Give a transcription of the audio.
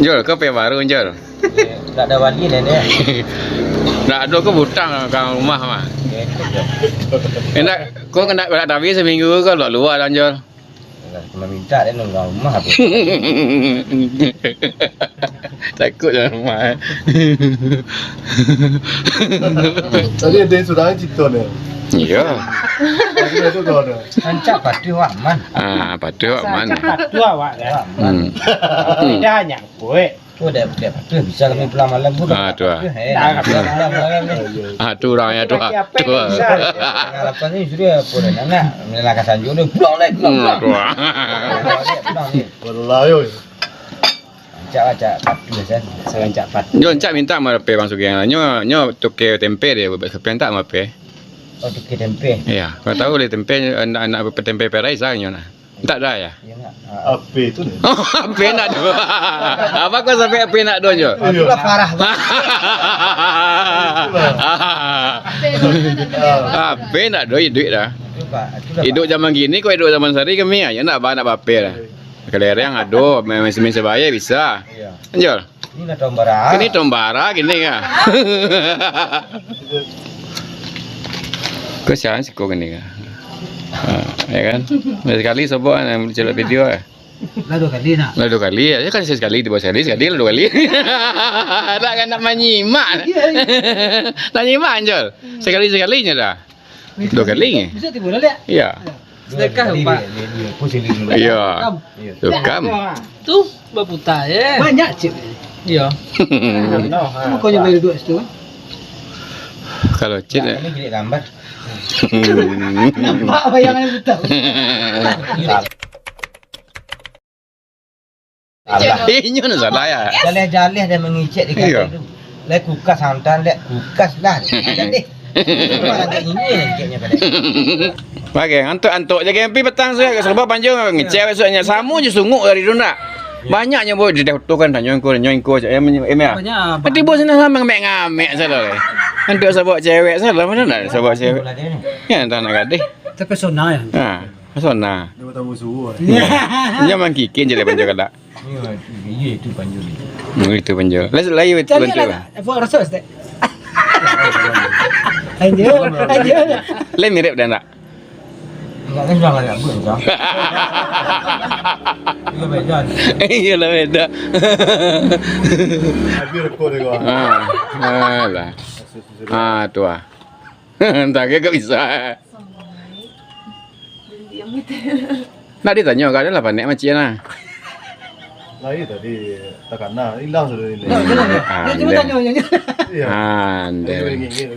Jol, kau pe baru Jol. Tak ada wali dah ni. Nak ada kau hutang kau rumah mah. Enak, kau kena berat tapi seminggu kau luar dah Jol. Kalau minta dia nunggu rumah apa? Takut dalam rumah. Tadi ada sudah cerita ni. Iya. Ada tu kau ada. Ancak padu aman. Ah, padu mana? Patu awak dah. Dah nyangkut. Tu dah padu bisa kami pulang malam pun. Ah, tu ah. Dah pulang malam ni. Ah, tu orangnya tu. Tu. Harapan ni sudah pun nak melaka sanjung dia pulang lagi pulang. Tu. Pulang ni. Berlayu. Ancak padu sen. Saya ancak patu. Nyo cak minta mau pe bang Sugeng. Nyo tuke tempe dia sepentak mau pe. Oh tu ke tempe. Ya, kau tahu le tempe anak tempe perai sang nyo nah. Tak ada ya. Ya nak. Apa tu ni? Apa nak do? Apa kau sampai apa nak do jo? Itulah parah banget. Apa nak do duit dah. Itulah. Hidup zaman gini kau hidup zaman sehari kami ya nak apa dah. Kelereng ado, mesin sebaya bisa. Ya. Anjol. Ini nak tombara. Kini tombara gini kan. Kau siapa sih kau gini kan? Ya kan? Sekali sebuah yang celup video eh. Lah 2 kali nak. Lah 2 kali ya kan sekali di bawah sekali lah 2 kali. Tak kan nak menyimak. Nak nyimak Anjol. Sekalinya dah. 2 kali ni. Bisa tiba dah lihat. Ya. Sedekah Pak. Dia pusing dulu. Ya. Tu kam. Tu berputar je. Banyak cip. Ya. Kamu kau nyoba duduk situ kan? Kalau cit Ini gila gambar. Nampak bayangan buta. Salah. Ini nak salah ya. Jalih-jalih dia mengicik di Iya. kata tu. Lek kukas hantan lek kukas lah. Jadi. Orang kayak ini dikitnya pada. Pakai antuk-antuk je kempi petang saya sebab panjang ngecek besoknya samu je sungguh dari duna. Banyaknya boleh dia tu kan tanya ko je em ya. Banyak. Tiba sana sama ngamek salah. Antuk sebab cewek salah mana nak sebab cewek. Ya tak nak gadis. Terpesona ya. Ha, pesona. Dia tahu suruh. Jangan kikin je le panjang kada. Iya itu panjul. Itu panjang. Layu itu Cari panjang. lah. Buat rasa stek. Anjir. Le mirip dah nak. Enggak kan jangan enggak pun kan. Itu beda. Iya lah beda. Habis rekod dia kau. Alah. Tu ah. Tak ke bisa. Nak ditanya kau dah lah panik macam mana? Lagi tadi tak kena hilang sudah ini. Dia cuma tanya. Iya. Ande. Dia ingin